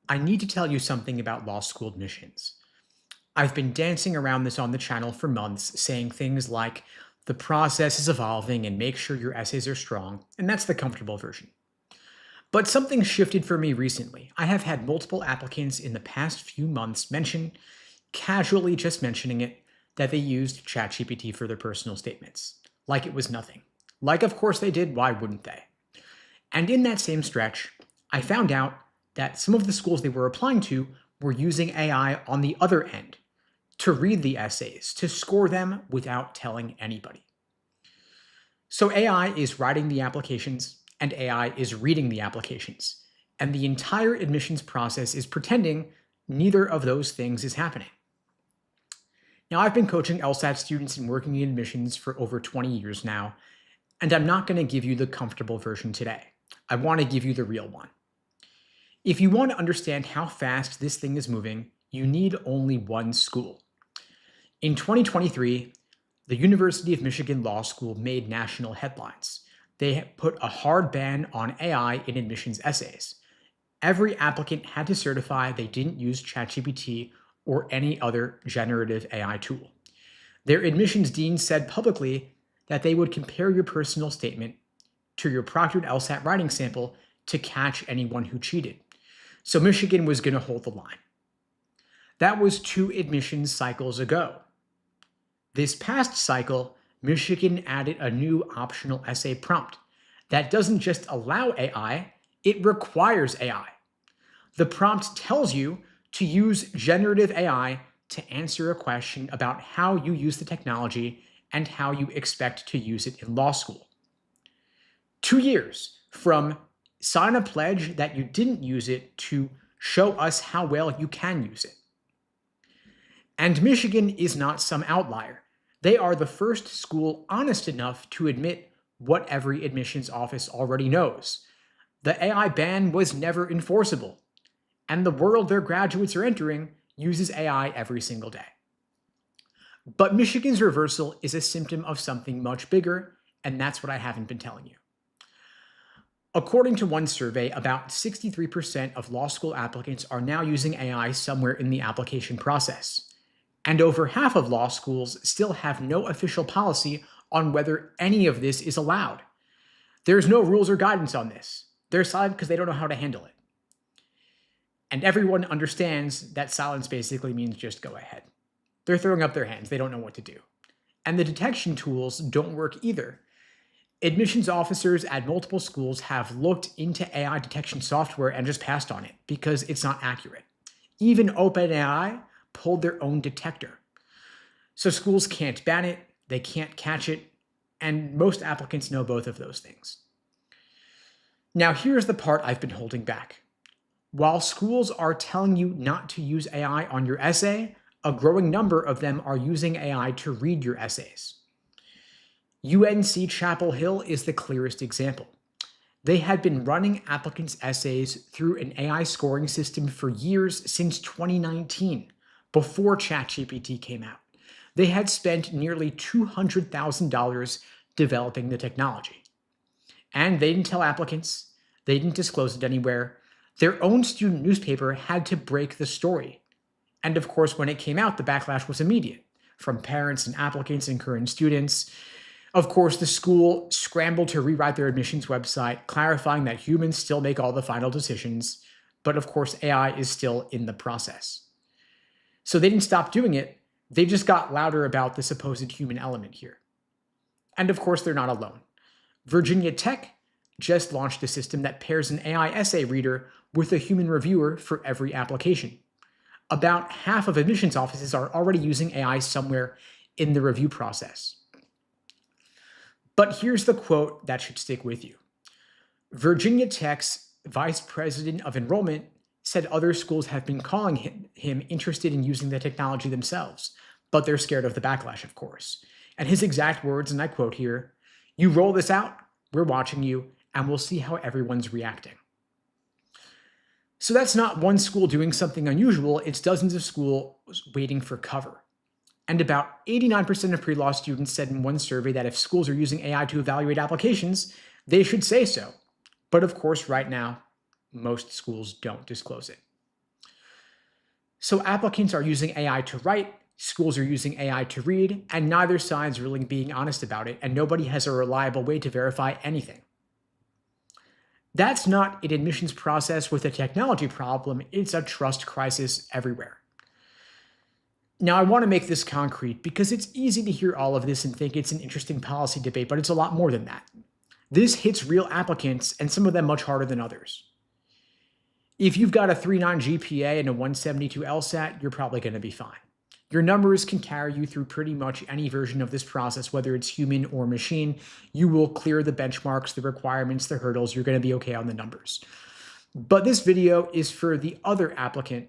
I need to tell you something about law school admissions. I've been dancing around this on the channel for months, saying things like, the process is evolving and make sure your essays are strong, and that's the comfortable version. But something shifted for me recently. I have had multiple applicants in the past few months mention, casually just mentioning it, that they used ChatGPT for their personal statements. Like it was nothing. Like, of course they did, why wouldn't they? And in that same stretch, I found out that some of the schools they were applying to were using AI on the other end to read the essays, to score them without telling anybody. So AI is writing the applications and AI is reading the applications. And the entire admissions process is pretending neither of those things is happening. Now, I've been coaching LSAT students and working in admissions for over 20 years now, and I'm not going to give you the comfortable version today. I want to give you the real one. If you want to understand how fast this thing is moving, you need only one school. In 2023, the University of Michigan Law School made national headlines. They put a hard ban on AI in admissions essays. Every applicant had to certify they didn't use ChatGPT or any other generative AI tool. Their admissions dean said publicly that they would compare your personal statement to your proctored LSAT writing sample to catch anyone who cheated. So Michigan was going to hold the line. That was 2 admissions cycles ago. This past cycle, Michigan added a new optional essay prompt that doesn't just allow AI, it requires AI. The prompt tells you to use generative AI to answer a question about how you use the technology and how you expect to use it in law school. 2 years from sign a pledge that you didn't use it to show us how well you can use it. And Michigan is not some outlier. They are the first school honest enough to admit what every admissions office already knows. The AI ban was never enforceable, and the world their graduates are entering uses AI every single day. But Michigan's reversal is a symptom of something much bigger, and that's what I haven't been telling you. According to one survey, about 63% of law school applicants are now using AI somewhere in the application process. And over half of law schools still have no official policy on whether any of this is allowed. There's no rules or guidance on this. They're silent because they don't know how to handle it. And everyone understands that silence basically means just go ahead. They're throwing up their hands. They don't know what to do. And the detection tools don't work either. Admissions officers at multiple schools have looked into AI detection software and just passed on it because it's not accurate. Even OpenAI pulled their own detector. So schools can't ban it, they can't catch it, and most applicants know both of those things. Now here's the part I've been holding back. While schools are telling you not to use AI on your essay, a growing number of them are using AI to read your essays. UNC Chapel Hill is the clearest example. They had been running applicants' essays through an AI scoring system for years since 2019, before ChatGPT came out. They had spent nearly $200,000 developing the technology. And they didn't tell applicants, they didn't disclose it anywhere. Their own student newspaper had to break the story. And of course, when it came out, the backlash was immediate from parents and applicants and current students. Of course, the school scrambled to rewrite their admissions website, clarifying that humans still make all the final decisions, but of course, AI is still in the process. So they didn't stop doing it, they just got louder about the supposed human element here. And of course, they're not alone. Virginia Tech just launched a system that pairs an AI essay reader with a human reviewer for every application. About half of admissions offices are already using AI somewhere in the review process. But here's the quote that should stick with you. Virginia Tech's vice president of enrollment said other schools have been calling him interested in using the technology themselves, but they're scared of the backlash, of course. And his exact words, and I quote here, "You roll this out, we're watching you, and we'll see how everyone's reacting." So that's not one school doing something unusual, it's dozens of schools waiting for cover. And about 89% of pre-law students said in one survey that if schools are using AI to evaluate applications, they should say so. But of course, right now, most schools don't disclose it. So applicants are using AI to write, schools are using AI to read, and neither side's really being honest about it, and nobody has a reliable way to verify anything. That's not an admissions process with a technology problem, it's a trust crisis everywhere. Now, I want to make this concrete because it's easy to hear all of this and think it's an interesting policy debate, but it's a lot more than that. This hits real applicants, and some of them much harder than others. If you've got a 3.9 GPA and a 172 LSAT, you're probably going to be fine. Your numbers can carry you through pretty much any version of this process, whether it's human or machine. You will clear the benchmarks, the requirements, the hurdles. You're going to be okay on the numbers. But this video is for the other applicant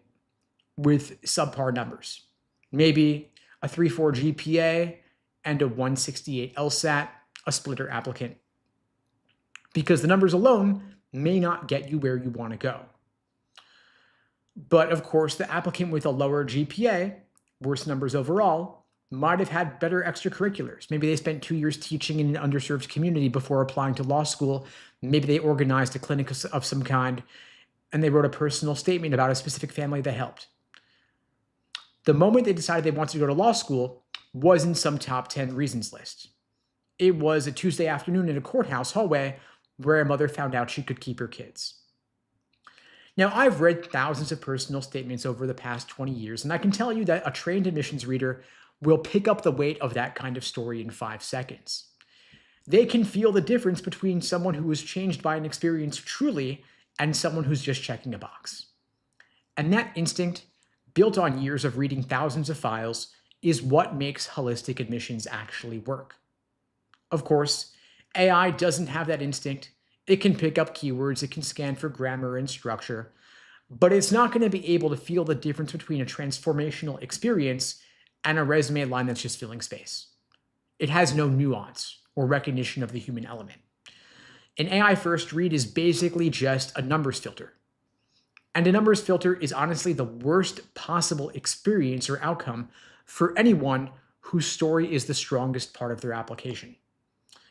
with subpar numbers. Maybe a 3.4 GPA and a 168 LSAT, a splitter applicant. Because the numbers alone may not get you where you want to go. But of course, the applicant with a lower GPA, worse numbers overall, might have had better extracurriculars. Maybe they spent 2 years teaching in an underserved community before applying to law school. Maybe they organized a clinic of some kind, and they wrote a personal statement about a specific family they helped. The moment they decided they wanted to go to law school was in some top 10 reasons list. It was a Tuesday afternoon in a courthouse hallway where a mother found out she could keep her kids. Now, I've read thousands of personal statements over the past 20 years, and I can tell you that a trained admissions reader will pick up the weight of that kind of story in 5 seconds. They can feel the difference between someone who was changed by an experience truly and someone who's just checking a box. And that instinct, built on years of reading thousands of files, is what makes holistic admissions actually work. Of course, AI doesn't have that instinct. It can pick up keywords, it can scan for grammar and structure, but it's not going to be able to feel the difference between a transformational experience and a resume line that's just filling space. It has no nuance or recognition of the human element. An AI first read is basically just a numbers filter. And a numbers filter is honestly the worst possible experience or outcome for anyone whose story is the strongest part of their application.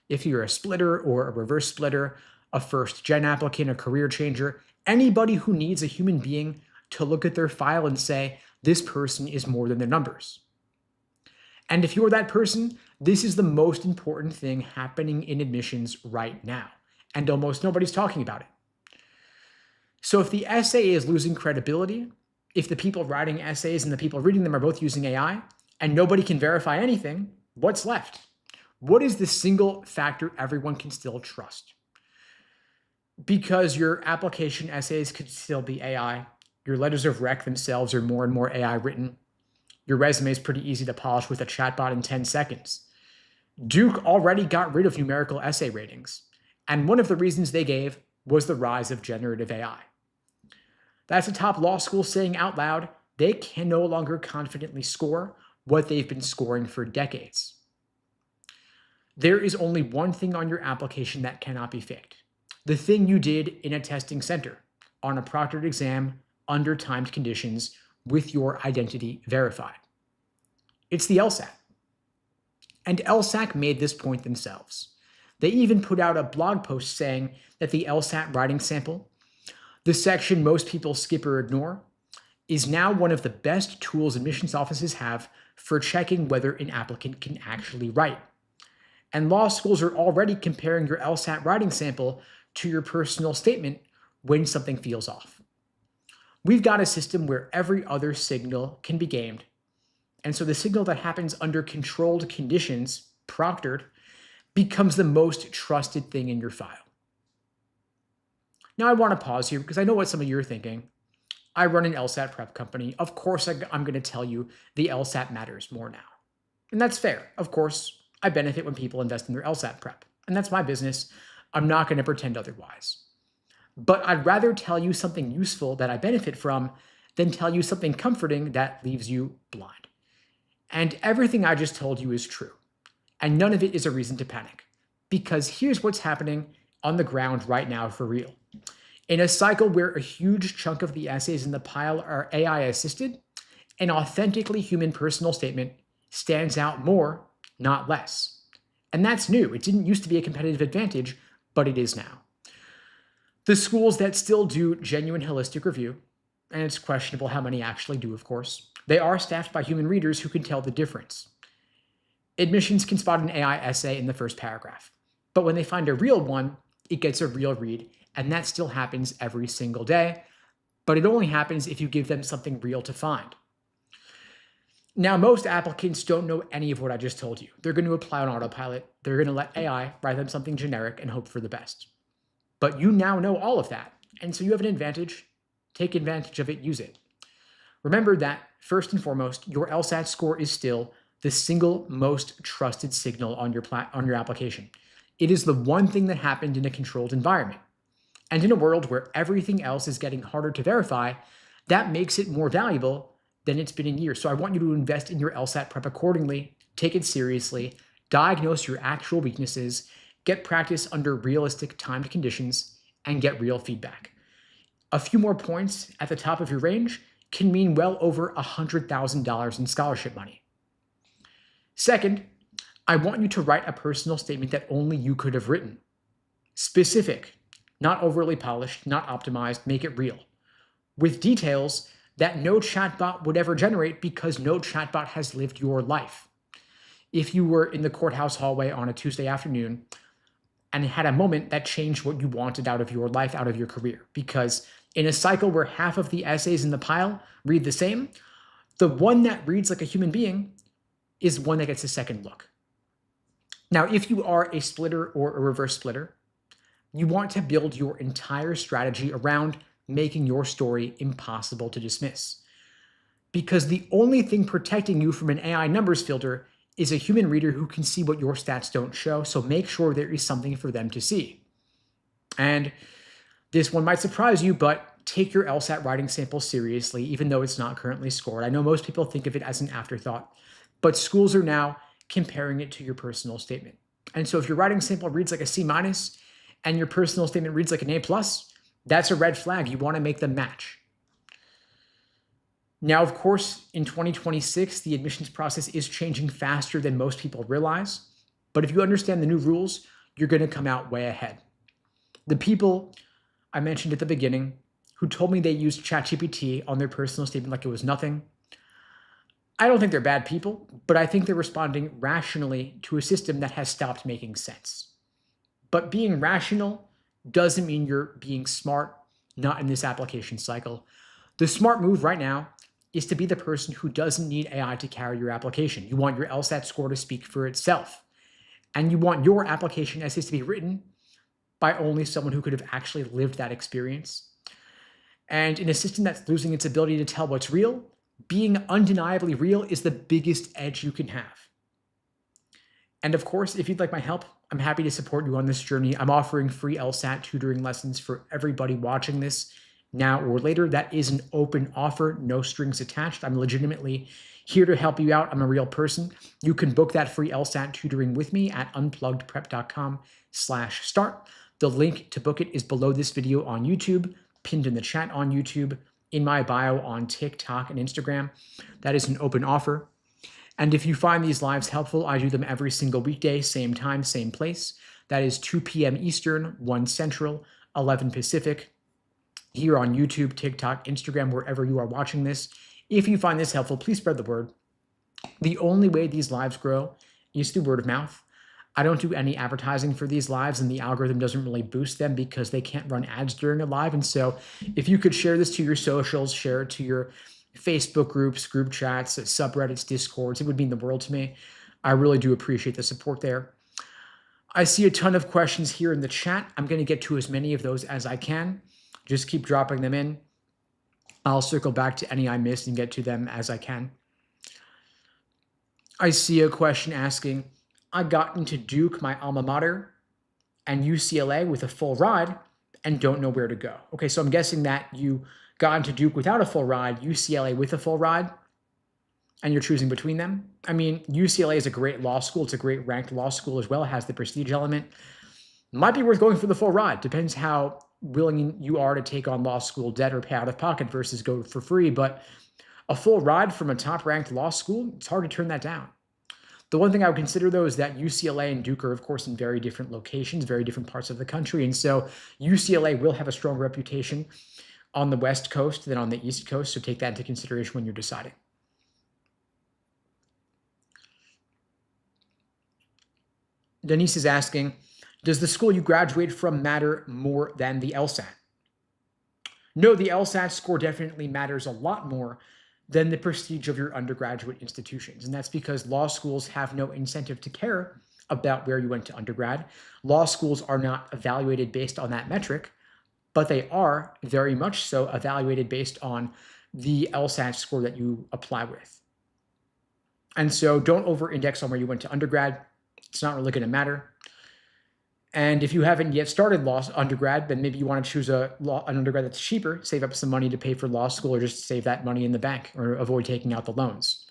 If you're a splitter or a reverse splitter, a first-gen applicant, a career changer, anybody who needs a human being to look at their file and say, this person is more than their numbers. And if you're that person, this is the most important thing happening in admissions right now, and almost nobody's talking about it. So if the essay is losing credibility, if the people writing essays and the people reading them are both using AI, and nobody can verify anything, what's left? What is the single factor everyone can still trust? Because your application essays could still be AI, your letters of rec themselves are more and more AI written, your resume is pretty easy to polish with a chatbot in 10 seconds. Duke already got rid of numerical essay ratings, and one of the reasons they gave was the rise of generative AI. That's a top law school saying out loud they can no longer confidently score what they've been scoring for decades. There is only one thing on your application that cannot be faked. The thing you did in a testing center, on a proctored exam, under timed conditions, with your identity verified. It's the LSAT. And LSAC made this point themselves. They even put out a blog post saying that the LSAT writing sample, the section most people skip or ignore, is now one of the best tools admissions offices have for checking whether an applicant can actually write. And law schools are already comparing your LSAT writing sample to your personal statement when something feels off. We've got a system where every other signal can be gamed. And so the signal that happens under controlled conditions, proctored, becomes the most trusted thing in your file. Now I want to pause here because I know what some of you are thinking. I run an LSAT prep company. Of course, I'm going to tell you the LSAT matters more now. And that's fair. Of course, I benefit when people invest in their LSAT prep. And that's my business. I'm not going to pretend otherwise. But I'd rather tell you something useful that I benefit from than tell you something comforting that leaves you blind. And everything I just told you is true. And none of it is a reason to panic. Because here's what's happening on the ground right now for real. In a cycle where a huge chunk of the essays in the pile are AI assisted, an authentically human personal statement stands out more, not less. And that's new. It didn't used to be a competitive advantage, but it is now. The schools that still do genuine holistic review, and it's questionable how many actually do, of course. They are staffed by human readers who can tell the difference. Admissions can spot an AI essay in the first paragraph, but when they find a real one, it gets a real read, and that still happens every single day, but it only happens if you give them something real to find. Now, most applicants don't know any of what I just told you. They're going to apply on autopilot. They're going to let AI write them something generic and hope for the best. But you now know all of that, and so you have an advantage. Take advantage of it, use it. Remember that, first and foremost, your LSAT score is still the single most trusted signal on your application. It is the one thing that happened in a controlled environment. And in a world where everything else is getting harder to verify, that makes it more valuable than it's been in years. So I want you to invest in your LSAT prep accordingly, take it seriously, diagnose your actual weaknesses, get practice under realistic timed conditions, and get real feedback. A few more points at the top of your range can mean well over $100,000 in scholarship money. Second, I want you to write a personal statement that only you could have written. Specific, not overly polished, not optimized, make it real. With details that no chatbot would ever generate because no chatbot has lived your life. If you were in the courthouse hallway on a Tuesday afternoon and had a moment that changed what you wanted out of your life, out of your career, because in a cycle where half of the essays in the pile read the same, the one that reads like a human being is one that gets a second look. Now, if you are a splitter or a reverse splitter, you want to build your entire strategy around making your story impossible to dismiss. Because the only thing protecting you from an AI numbers filter is a human reader who can see what your stats don't show, so make sure there is something for them to see. And this one might surprise you, but take your LSAT writing sample seriously, even though it's not currently scored. I know most people think of it as an afterthought, but schools are now comparing it to your personal statement. And so if your writing sample reads like a C- and your personal statement reads like an A+, that's a red flag. You want to make them match. Now, of course, in 2026, the admissions process is changing faster than most people realize. But if you understand the new rules, you're going to come out way ahead. The people I mentioned at the beginning who told me they used ChatGPT on their personal statement like it was nothing, I don't think they're bad people, but I think they're responding rationally to a system that has stopped making sense. But being rational doesn't mean you're being smart, not in this application cycle. The smart move right now is to be the person who doesn't need AI to carry your application. You want your LSAT score to speak for itself. And you want your application essays to be written by only someone who could have actually lived that experience. And in a system that's losing its ability to tell what's real, being undeniably real is the biggest edge you can have. And of course, if you'd like my help, I'm happy to support you on this journey. I'm offering free LSAT tutoring lessons for everybody watching this now or later. That is an open offer, no strings attached. I'm legitimately here to help you out. I'm a real person. You can book that free LSAT tutoring with me at unpluggedprep.com/start. The link to book it is below this video on YouTube, pinned in the chat on YouTube, in my bio on TikTok and Instagram. That is an open offer. And if you find these lives helpful, I do them every single weekday, same time, same place. That is 2 p.m. Eastern, 1 Central, 11 Pacific, here on YouTube, TikTok, Instagram, wherever you are watching this. If you find this helpful, please spread the word. The only way these lives grow is through word of mouth. I don't do any advertising for these lives, and the algorithm doesn't really boost them because they can't run ads during a live. And so if you could share this to your socials, share it to your Facebook groups, group chats, subreddits, Discords, it would mean the world to me. I really do appreciate the support there. I see a ton of questions here in the chat. I'm going to get to as many of those as I can. Just keep dropping them in. I'll circle back to any I missed and get to them as I can. I see a question asking, I got into Duke, my alma mater, and UCLA with a full ride and don't know where to go. Okay, so I'm guessing that you got into Duke without a full ride, UCLA with a full ride, and you're choosing between them. I mean, UCLA is a great law school. It's a great ranked law school as well. It has the prestige element. Might be worth going for the full ride. Depends how willing you are to take on law school debt or pay out of pocket versus go for free. But a full ride from a top-ranked law school, it's hard to turn that down. The one thing I would consider, though, is that UCLA and Duke are, of course, in very different locations, very different parts of the country. And so UCLA will have a strong reputation on the West Coast than on the East Coast, so take that into consideration when you're deciding. Denise is asking, does the school you graduate from matter more than the LSAT? No, the LSAT score definitely matters a lot more than the prestige of your undergraduate institutions. And that's because law schools have no incentive to care about where you went to undergrad. Law schools are not evaluated based on that metric, but they are very much so evaluated based on the LSAT score that you apply with. And so don't over-index on where you went to undergrad. It's not really going to matter. And if you haven't yet started law undergrad, then maybe you want to choose an undergrad that's cheaper, save up some money to pay for law school, or just save that money in the bank or avoid taking out the loans.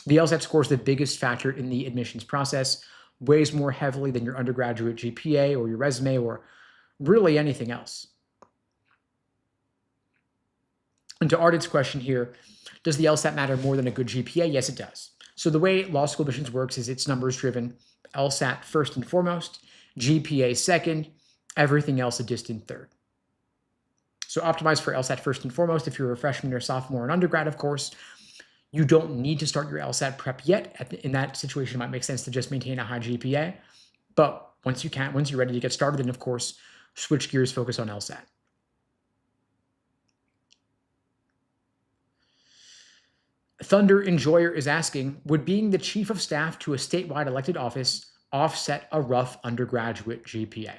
The LSAT score is the biggest factor in the admissions process, weighs more heavily than your undergraduate GPA or your resume or really anything else. And to Ardit's question here, does the LSAT matter more than a good GPA? Yes, it does. So the way law school admissions works is it's numbers driven. LSAT first and foremost, GPA second, everything else a distant third. So optimize for LSAT first and foremost. If you're a freshman or sophomore in undergrad, of course, you don't need to start your LSAT prep yet. In that situation, it might make sense to just maintain a high GPA. But once you're ready to get started, then of course, switch gears, focus on LSAT. Thunder Enjoyer is asking, would being the chief of staff to a statewide elected office offset a rough undergraduate GPA?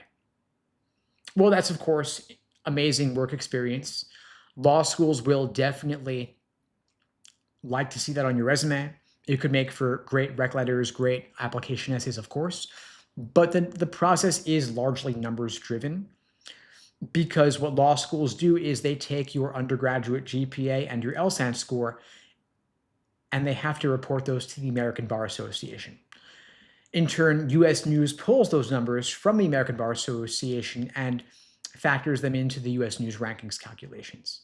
Well, that's, of course, amazing work experience. Law schools will definitely like to see that on your resume. It could make for great rec letters, great application essays, of course. But the process is largely numbers driven, because what law schools do is they take your undergraduate GPA and your LSAT score, and they have to report those to the American Bar Association. In turn, US News pulls those numbers from the American Bar Association and factors them into the US News rankings calculations.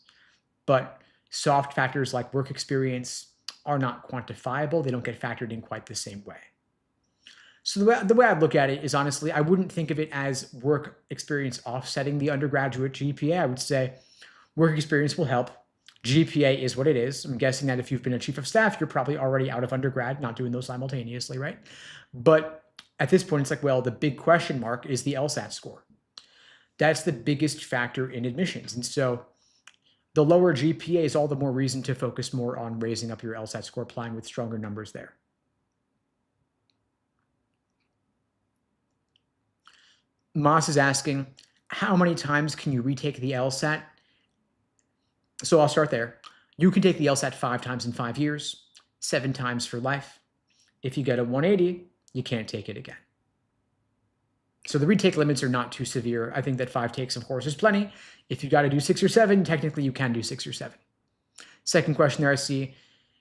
But soft factors like work experience are not quantifiable. They don't get factored in quite the same way. So the way I look at it is, honestly, I wouldn't think of it as work experience offsetting the undergraduate GPA. I would say work experience will help. GPA is what it is. I'm guessing that if you've been a chief of staff, you're probably already out of undergrad, not doing those simultaneously, right? But at this point, it's like, well, the big question mark is the LSAT score. That's the biggest factor in admissions. And so the lower GPA is all the more reason to focus more on raising up your LSAT score, applying with stronger numbers there. Moss is asking, how many times can you retake the LSAT? So I'll start there. You can take the LSAT 5 times in 5 years, 7 times for life. If you get a 180, you can't take it again. So the retake limits are not too severe. I think that 5 takes, of course, is plenty. If you got to do 6 or 7, technically you can do 6 or 7. Second question there I see,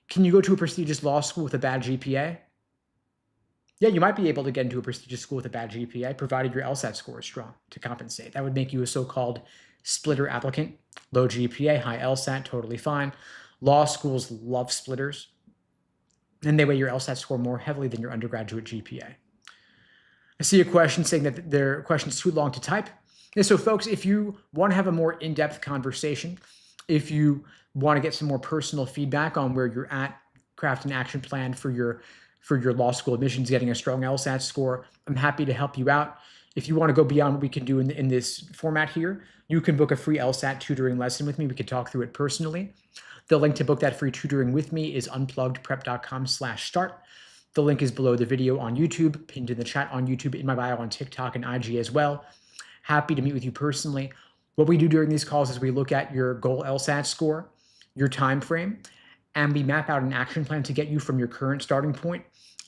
can you go to a prestigious law school with a bad GPA? Yeah, you might be able to get into a prestigious school with a bad GPA, provided your LSAT score is strong to compensate. That would make you a so-called splitter applicant. Low GPA, high LSAT, totally fine. Law schools love splitters, and they weigh your LSAT score more heavily than your undergraduate GPA. I see a question saying that their question is too long to type. And so folks, if you want to have a more in-depth conversation, if you want to get some more personal feedback on where you're at, craft an action plan for your law school admissions, getting a strong LSAT score, I'm happy to help you out. If you want to go beyond what we can do in this format here, you can book a free LSAT tutoring lesson with me. We can talk through it personally. The link to book that free tutoring with me is unpluggedprep.com/start. The link is below the video on YouTube, pinned in the chat on YouTube, in my bio on TikTok and IG as well. Happy to meet with you personally. What we do during these calls is we look at your goal LSAT score, your time frame, and we map out an action plan to get you from your current starting point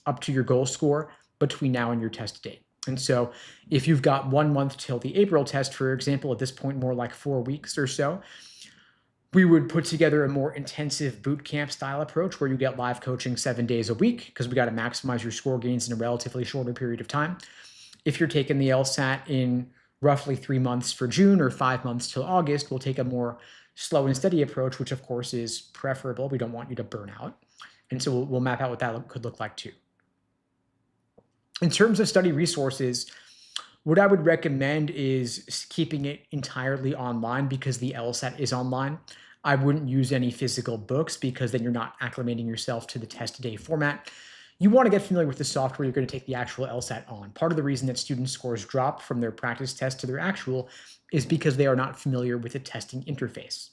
up to your goal score between now and your test date. And so if you've got 1 month till the April test, for example, at this point, more like 4 weeks or so, we would put together a more intensive boot camp style approach where you get live coaching 7 days a week, because we got to maximize your score gains in a relatively shorter period of time. If you're taking the LSAT in roughly 3 months for June or 5 months till August, we'll take a more slow and steady approach, which of course is preferable. We don't want you to burn out. And so we'll map out what that could look like too. In terms of study resources, What I would recommend is keeping it entirely online because the LSAT is online. I wouldn't use any physical books because then you're not acclimating yourself to the test day format. You want to get familiar with the software you're going to take the actual LSAT on. Part of the reason that student scores drop from their practice test to their actual is because they are not familiar with the testing interface.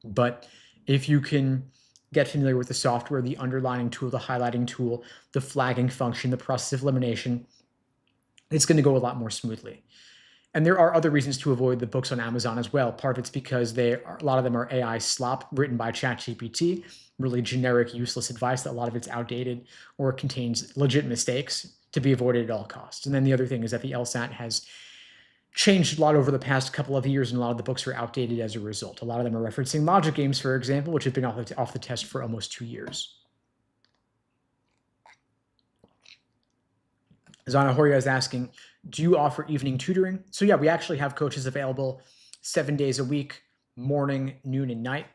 But if you can get familiar with the software, the underlining tool, the highlighting tool, the flagging function, the process of elimination, it's going to go a lot more smoothly. And there are other reasons to avoid the books on Amazon as well. Part of it's because a lot of them are AI slop written by ChatGPT, really generic, useless advice that a lot of it's outdated or contains legit mistakes to be avoided at all costs. And then the other thing is that the LSAT has changed a lot over the past couple of years, and a lot of the books are outdated as a result. A lot of them are referencing logic games, for example, which have been off the test for almost 2 years. Zana Horia is asking, do you offer evening tutoring? So yeah, we actually have coaches available 7 days a week, morning, noon, and night.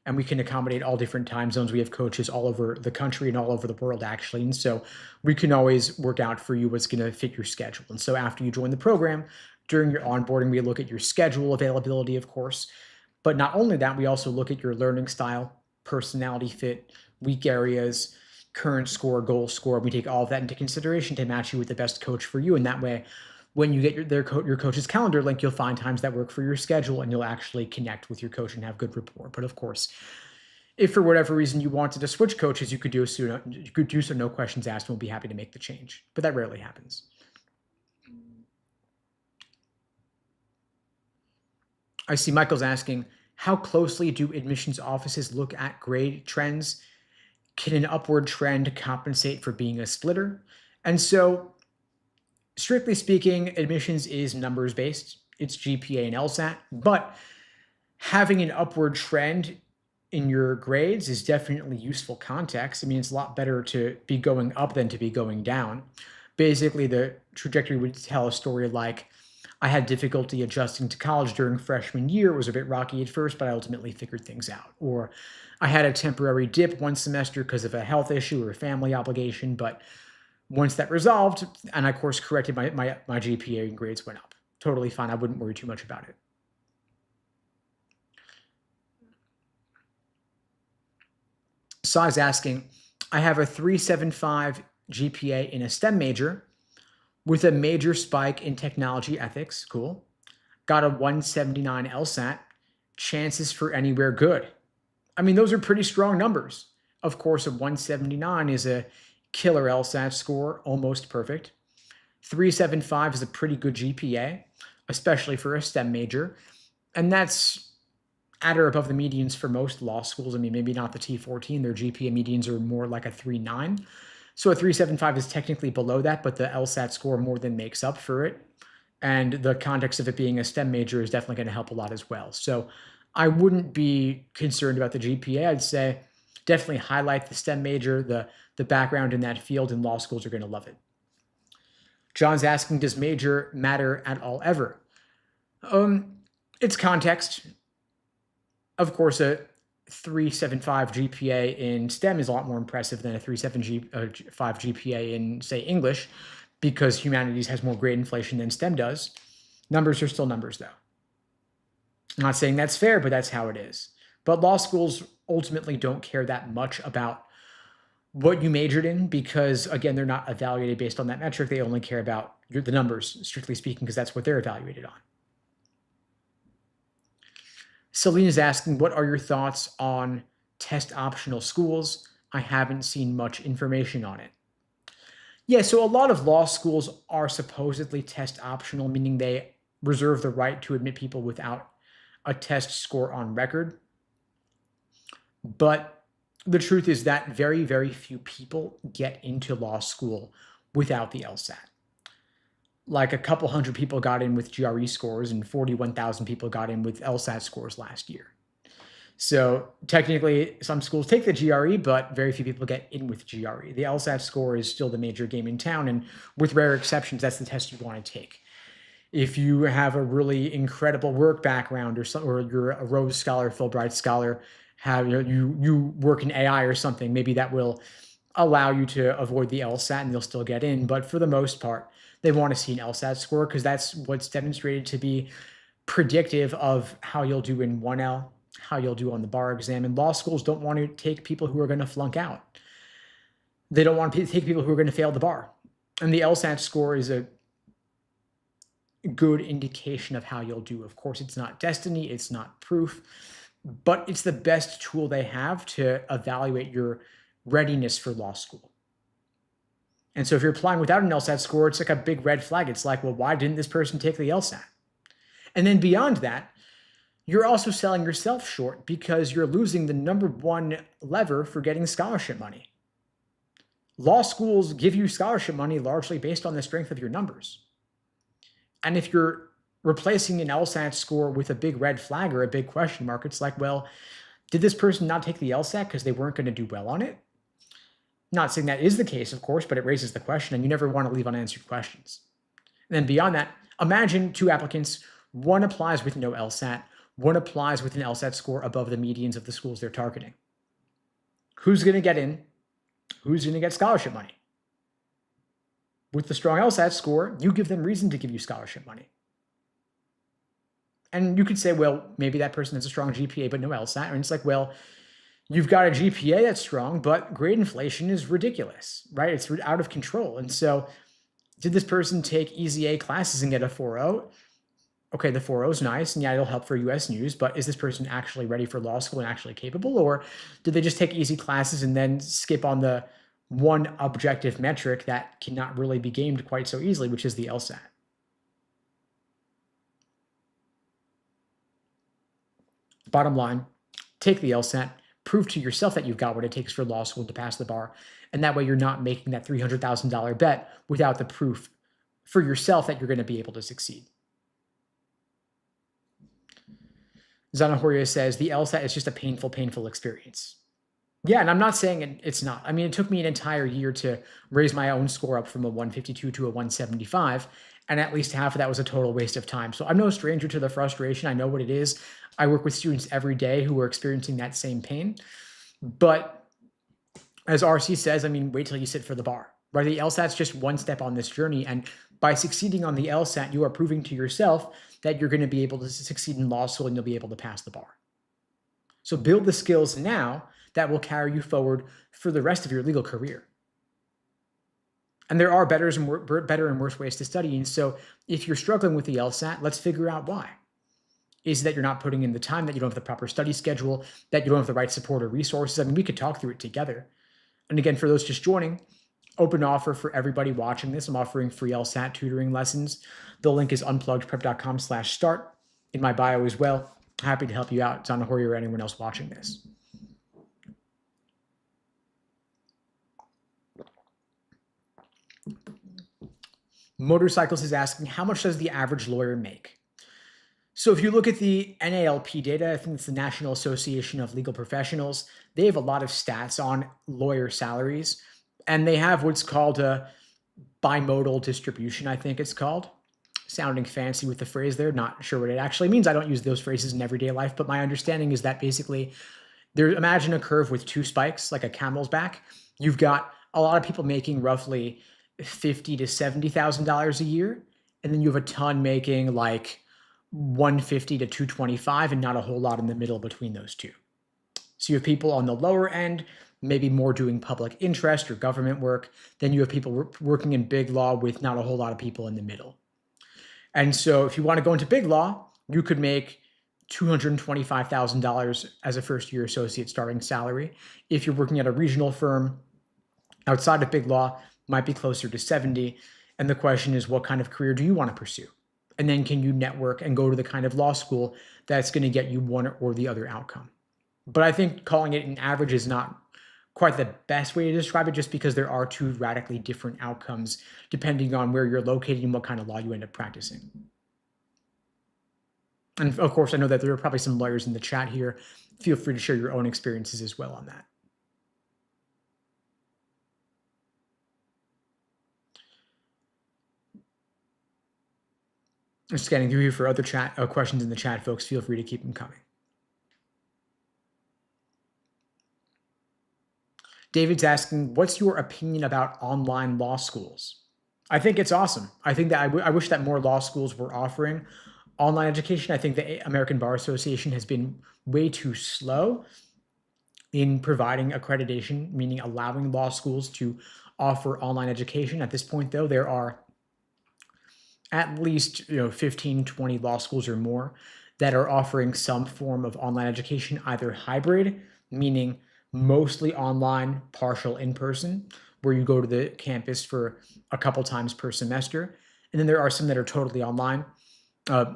And we can accommodate all different time zones. We have coaches all over the country and all over the world, actually. And so we can always work out for you what's going to fit your schedule. And so after you join the program, during your onboarding, we look at your schedule availability, of course. But not only that, we also look at your learning style, personality fit, weak areas, current score, goal score. We take all of that into consideration to match you with the best coach for you. And that way, when you get your coach's calendar link, you'll find times that work for your schedule and you'll actually connect with your coach and have good rapport. But of course, if for whatever reason you wanted to switch coaches, you could do so. You could do so, no questions asked, and we'll be happy to make the change. But that rarely happens. I see Michael's asking, how closely do admissions offices look at grade trends? Can an upward trend compensate for being a splitter? And so, strictly speaking, admissions is numbers based. It's GPA and LSAT, but having an upward trend in your grades is definitely useful context. I mean, it's a lot better to be going up than to be going down. Basically, the trajectory would tell a story like, I had difficulty adjusting to college during freshman year. It was a bit rocky at first, but I ultimately figured things out. Or I had a temporary dip one semester because of a health issue or a family obligation, but once that resolved and I course corrected, my GPA and grades went up. Totally fine. I wouldn't worry too much about it. Sai's asking, I have a 3.75 GPA in a STEM major with a major spike in technology ethics. Cool. Got a 179 LSAT. Chances for anywhere good. I mean, those are pretty strong numbers. Of course, a 179 is a killer LSAT score, almost perfect. 3.75 is a pretty good GPA, especially for a STEM major. And that's at or above the medians for most law schools. I mean, maybe not the T14. Their GPA medians are more like a 3.9. So a 3.75 is technically below that, but the LSAT score more than makes up for it. And the context of it being a STEM major is definitely going to help a lot as well. So I wouldn't be concerned about the GPA. I'd say definitely highlight the STEM major, the background in that field, and law schools are going to love it. John's asking, does major matter at all ever? It's context. Of course, a 3.75 GPA in STEM is a lot more impressive than a 3.75 GPA in, say, English, because humanities has more grade inflation than STEM does. Numbers are still numbers, though. I'm not saying that's fair, but that's how it is. But law schools ultimately don't care that much about what you majored in because, again, they're not evaluated based on that metric. They only care about the numbers, strictly speaking, because that's what they're evaluated on. Celine is asking, what are your thoughts on test optional schools? I haven't seen much information on it. Yeah, so a lot of law schools are supposedly test optional, meaning they reserve the right to admit people without a test score on record. But the truth is that very, very few people get into law school without the LSAT. Like a couple hundred people got in with GRE scores and 41,000 people got in with LSAT scores last year. So technically, some schools take the GRE, but very few people get in with GRE. The LSAT score is still the major game in town, and with rare exceptions, that's the test you want to take. If you have a really incredible work background, or you're a Rhodes Scholar, Fulbright Scholar, you work in AI or something, maybe that will allow you to avoid the LSAT and you'll still get in. But for the most part, They want to see an LSAT score because that's what's demonstrated to be predictive of how you'll do in 1L, how you'll do on the bar exam. And law schools don't want to take people who are going to flunk out. They don't want to take people who are going to fail the bar. And the LSAT score is a good indication of how you'll do. Of course, it's not destiny, it's not proof, but it's the best tool they have to evaluate your readiness for law school. And so if you're applying without an LSAT score, it's like a big red flag. It's like, well, why didn't this person take the LSAT? And then beyond that, you're also selling yourself short because you're losing the number one lever for getting scholarship money. Law schools give you scholarship money largely based on the strength of your numbers. And if you're replacing an LSAT score with a big red flag or a big question mark, it's like, well, did this person not take the LSAT because they weren't going to do well on it? Not saying that is the case, of course, but it raises the question, and you never want to leave unanswered questions. And then beyond that, imagine two applicants. One applies with no LSAT. One applies with an LSAT score above the medians of the schools they're targeting. Who's going to get in? Who's going to get scholarship money? With the strong LSAT score, you give them reason to give you scholarship money. And you could say, well, maybe that person has a strong GPA but no LSAT. And it's like, well, you've got a GPA that's strong, but grade inflation is ridiculous, right? It's out of control. And so did this person take easy A classes and get a 4.0? Okay, the 4.0 is nice, and yeah, it'll help for US News, but is this person actually ready for law school and actually capable? Or did they just take easy classes and then skip on the one objective metric that cannot really be gamed quite so easily, which is the LSAT? Bottom line, take the LSAT, prove to yourself that you've got what it takes for law school to pass the bar, and that way you're not making that $300,000 bet without the proof for yourself that you're going to be able to succeed. Zanahoria says, the LSAT is just a painful, painful experience. Yeah, and I'm not saying it's not. I mean, it took me an entire year to raise my own score up from a 152 to a 175, and at least half of that was a total waste of time. So I'm no stranger to the frustration. I know what it is. I work with students every day who are experiencing that same pain. But as RC says, I mean, wait till you sit for the bar, right? The LSAT's just one step on this journey, and by succeeding on the LSAT, you are proving to yourself that you're going to be able to succeed in law school and you'll be able to pass the bar. So build the skills now that will carry you forward for the rest of your legal career. And there are better and worse ways to study. And so if you're struggling with the LSAT, let's figure out why. Is that you're not putting in the time, that you don't have the proper study schedule, that you don't have the right support or resources? I mean, we could talk through it together. And again, for those just joining, open offer for everybody watching this. I'm offering free LSAT tutoring lessons. The link is unpluggedprep.com/start in my bio as well. Happy to help you out, Zanahoria, or anyone else watching this. Motorcycles is asking, how much does the average lawyer make? So if you look at the NALP data, I think it's the National Association of Legal Professionals, they have a lot of stats on lawyer salaries, and they have what's called a bimodal distribution, I think it's called. Sounding fancy with the phrase there, not sure what it actually means. I don't use those phrases in everyday life, but my understanding is that basically imagine a curve with two spikes, like a camel's back. You've got a lot of people making roughly $50,000 to $70,000 a year, and then you have a ton making like 150 to 225, and not a whole lot in the middle between those two. So you have people on the lower end, maybe more doing public interest or government work. Then you have people working in big law with not a whole lot of people in the middle. And so if you want to go into big law, you could make $225,000 as a first-year associate starting salary. If you're working at a regional firm outside of big law, might be closer to 70. And the question is, what kind of career do you want to pursue? And then can you network and go to the kind of law school that's going to get you one or the other outcome? But I think calling it an average is not quite the best way to describe it, just because there are two radically different outcomes depending on where you're located and what kind of law you end up practicing. And of course, I know that there are probably some lawyers in the chat here. Feel free to share your own experiences as well on that. I'm scanning through here for other questions in the chat, folks. Feel free to keep them coming. David's asking, what's your opinion about online law schools? I think it's awesome. I think that I wish that more law schools were offering online education. I think the American Bar Association has been way too slow in providing accreditation, meaning allowing law schools to offer online education. At this point, though, there are at least 15, 20 law schools or more that are offering some form of online education, either hybrid, meaning mostly online, partial in person, where you go to the campus for a couple times per semester. And then there are some that are totally online.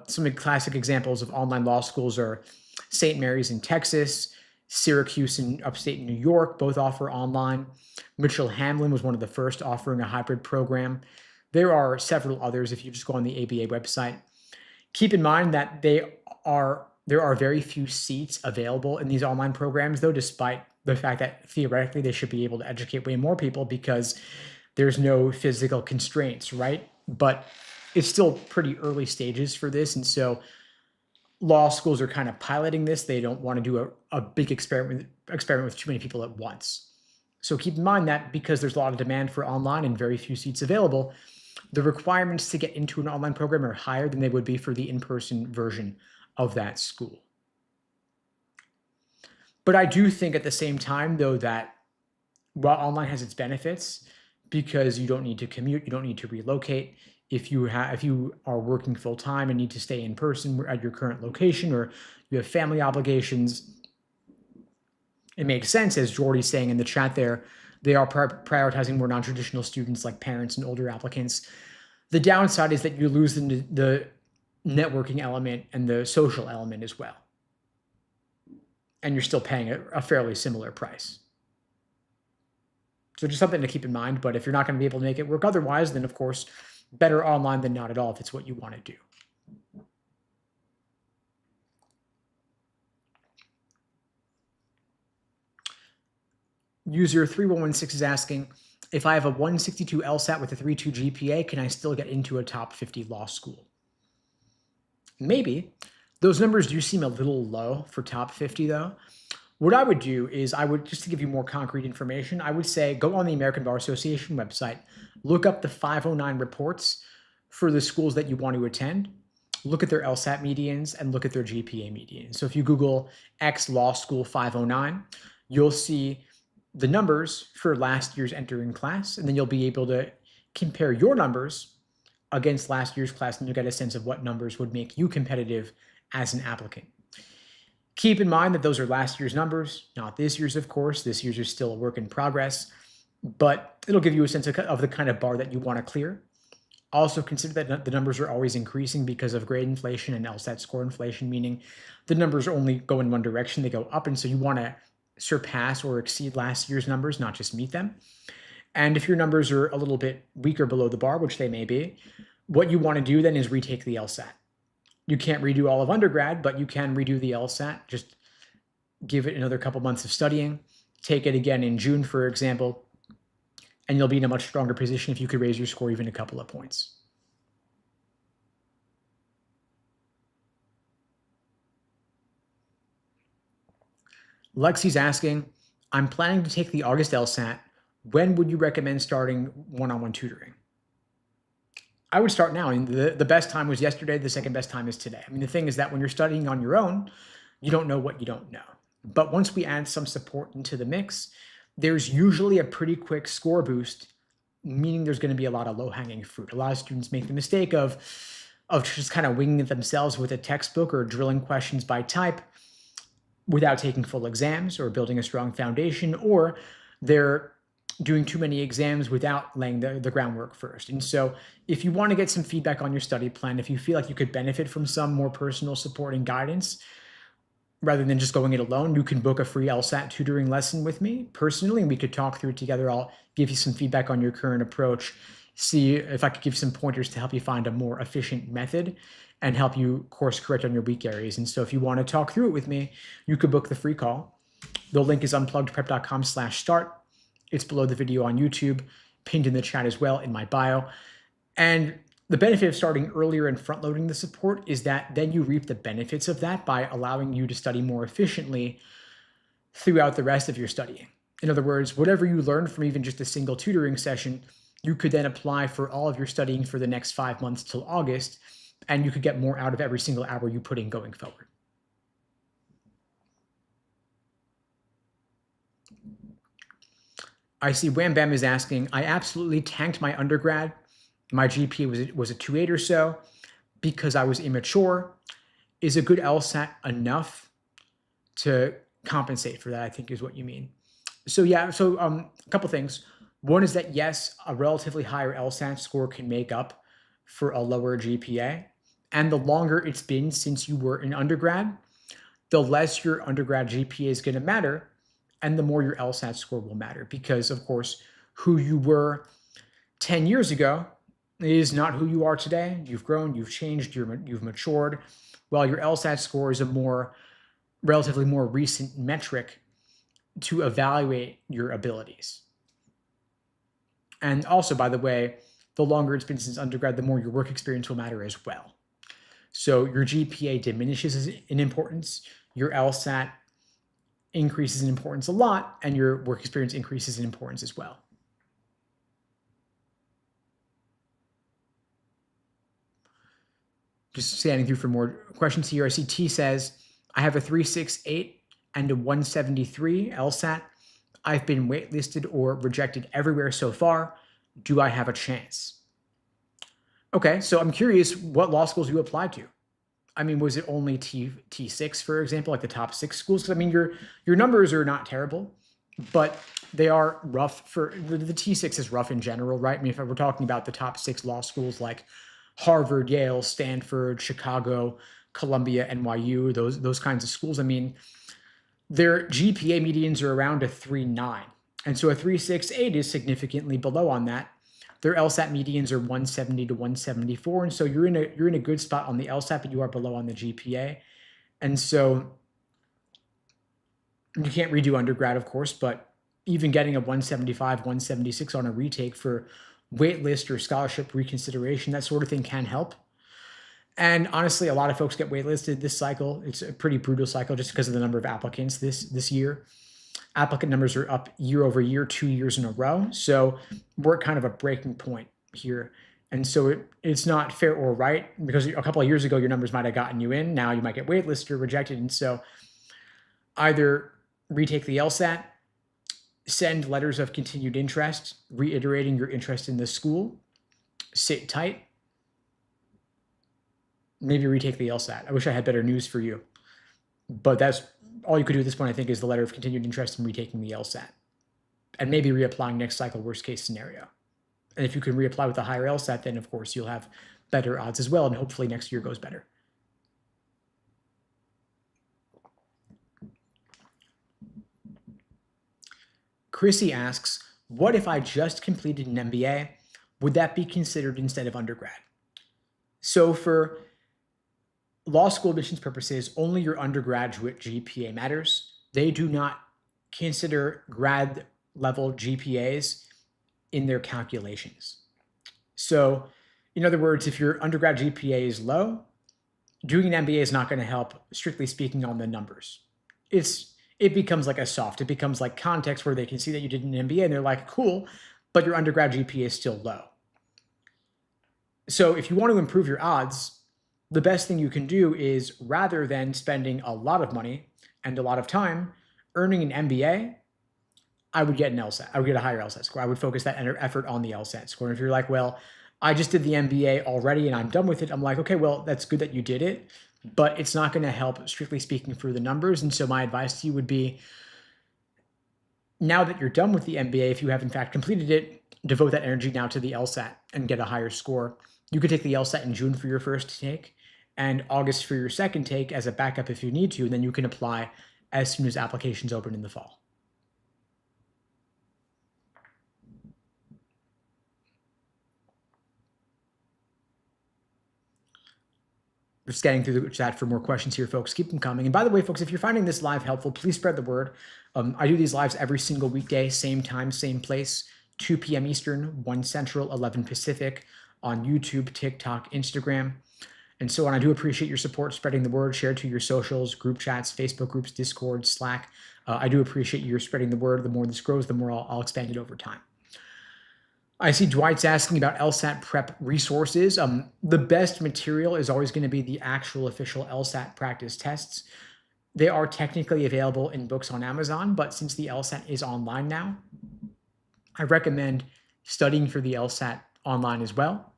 Some classic examples of online law schools are St. Mary's in Texas, Syracuse in upstate New York, both offer online. Mitchell Hamlin was one of the first offering a hybrid program. There are several others if you just go on the ABA website. Keep in mind that there are very few seats available in these online programs, though, despite the fact that theoretically they should be able to educate way more people because there's no physical constraints, right? But it's still pretty early stages for this. And so law schools are kind of piloting this. They don't want to do a big experiment with too many people at once. So keep in mind that because there's a lot of demand for online and very few seats available, the requirements to get into an online program are higher than they would be for the in-person version of that school. But I do think at the same time, though, that while online has its benefits, because you don't need to commute, you don't need to relocate. If you are working full time and need to stay in person at your current location, or you have family obligations, it makes sense, as Jordy's saying in the chat there, they are prioritizing more non-traditional students like parents and older applicants. The downside is that you lose the networking element and the social element as well. And you're still paying a fairly similar price. So just something to keep in mind. But if you're not going to be able to make it work otherwise, then of course, better online than not at all if it's what you want to do. User 3116 is asking, if I have a 162 LSAT with a 3.2 GPA, can I still get into a top 50 law school? Maybe. Those numbers do seem a little low for top 50 though. What I would do is just to give you more concrete information, I would say go on the American Bar Association website, look up the 509 reports for the schools that you want to attend, look at their LSAT medians, and look at their GPA medians. So if you Google X Law School 509, you'll see the numbers for last year's entering class, and then you'll be able to compare your numbers against last year's class, and you'll get a sense of what numbers would make you competitive as an applicant. Keep in mind that those are last year's numbers, not this year's, of course. This year's is still a work in progress, but it'll give you a sense of the kind of bar that you want to clear. Also consider that the numbers are always increasing because of grade inflation and LSAT score inflation, meaning the numbers only go in one direction, they go up, and so you want to surpass or exceed last year's numbers, not just meet them. And if your numbers are a little bit weaker below the bar, which they may be, what you want to do then is retake the LSAT. You can't redo all of undergrad, but you can redo the LSAT. Just give it another couple months of studying. Take it again in June, for example, and you'll be in a much stronger position if you could raise your score even a couple of points. Lexi's asking, I'm planning to take the August LSAT. When would you recommend starting one-on-one tutoring? I would start now. I mean, the best time was yesterday. The second best time is today. I mean, the thing is that when you're studying on your own, you don't know what you don't know. But once we add some support into the mix, there's usually a pretty quick score boost, meaning there's going to be a lot of low-hanging fruit. A lot of students make the mistake of just kind of winging it themselves with a textbook or drilling questions by type without taking full exams or building a strong foundation, or they're doing too many exams without laying the groundwork first. And so if you want to get some feedback on your study plan, if you feel like you could benefit from some more personal support and guidance, rather than just going it alone, you can book a free LSAT tutoring lesson with me personally, and we could talk through it together. I'll give you some feedback on your current approach, see if I could give some pointers to help you find a more efficient method and help you course correct on your weak areas. And so if you want to talk through it with me, you could book the free call. The link is unpluggedprep.com/start. It's below the video on YouTube, pinned in the chat as well in my bio. And the benefit of starting earlier and front loading the support is that then you reap the benefits of that by allowing you to study more efficiently throughout the rest of your studying. In other words, whatever you learn from even just a single tutoring session, you could then apply for all of your studying for the next 5 months till August, and you could get more out of every single hour you put in going forward. I see Wham Bam is asking, I absolutely tanked my undergrad. My GPA was a 2.8 or so because I was immature. Is a good LSAT enough to compensate for that, I think is what you mean. So yeah, a couple things. One is that yes, a relatively higher LSAT score can make up for a lower GPA. And the longer it's been since you were an undergrad, the less your undergrad GPA is going to matter and the more your LSAT score will matter. Because, of course, who you were 10 years ago is not who you are today. You've grown, you've changed, you've matured, while your LSAT score is a relatively more recent metric to evaluate your abilities. And also, by the way, the longer it's been since undergrad, the more your work experience will matter as well. So your GPA diminishes in importance, your LSAT increases in importance a lot, and your work experience increases in importance as well. Just scanning through for more questions here. I see T says, I have a 368 and a 173 LSAT. I've been waitlisted or rejected everywhere so far. Do I have a chance? Okay, so I'm curious what law schools you applied to. I mean, was it only T6, for example, like the top 6 schools? Because I mean, your numbers are not terrible, but they are rough for the T6 is rough in general, right? I mean, if we're talking about the top 6 law schools like Harvard, Yale, Stanford, Chicago, Columbia, NYU, those kinds of schools, I mean, their GPA medians are around a 3.9. And so a 3.68 is significantly below on that. Their LSAT medians are 170 to 174. And so you're in a good spot on the LSAT, but you are below on the GPA. And so you can't redo undergrad, of course, but even getting a 175, 176 on a retake for waitlist or scholarship reconsideration, that sort of thing can help. And honestly, a lot of folks get waitlisted this cycle. It's a pretty brutal cycle just because of the number of applicants this year. Applicant numbers are up year over year, 2 years in a row. So we're at kind of a breaking point here. And so it's not fair or right, because a couple of years ago, your numbers might have gotten you in. Now you might get waitlisted or rejected. And so either retake the LSAT, send letters of continued interest, reiterating your interest in the school, sit tight, maybe retake the LSAT. I wish I had better news for you, but that's all you could do at this point, I think, is the letter of continued interest in retaking the LSAT and maybe reapplying next cycle, worst case scenario. And if you can reapply with a higher LSAT, then of course you'll have better odds as well. And hopefully next year goes better. Chrissy asks, what if I just completed an MBA? Would that be considered instead of undergrad? So for law school admissions purposes, only your undergraduate GPA matters. They do not consider grad level GPAs in their calculations. So in other words, if your undergrad GPA is low, doing an MBA is not going to help, strictly speaking, on the numbers. It becomes like a soft, it becomes like context where they can see that you did an MBA and they're like, cool, but your undergrad GPA is still low. So if you want to improve your odds, the best thing you can do is, rather than spending a lot of money and a lot of time earning an MBA, I would get an LSAT. I would get a higher LSAT score. I would focus that effort on the LSAT score. And if you're like, well, I just did the MBA already and I'm done with it, I'm like, okay, well, that's good that you did it, but it's not going to help, strictly speaking, for the numbers. And so my advice to you would be, now that you're done with the MBA, if you have in fact completed it, devote that energy now to the LSAT and get a higher score. You could take the LSAT in June for your first take and August for your second take as a backup if you need to, and then you can apply as soon as applications open in the fall. We're scanning through the chat for more questions here, folks. Keep them coming. And by the way, folks, if you're finding this live helpful, please spread the word. I do these lives every single weekday, same time, same place, 2 p.m. Eastern, 1 Central, 11 Pacific, on YouTube, TikTok, Instagram, and so on. I do appreciate your support, spreading the word, share to your socials, group chats, Facebook groups, Discord, Slack. I do appreciate your spreading the word. The more this grows, the more I'll expand it over time. I see Dwight's asking about LSAT prep resources. The best material is always going to be the actual official LSAT practice tests. They are technically available in books on Amazon, but since the LSAT is online now, I recommend studying for the LSAT online as well.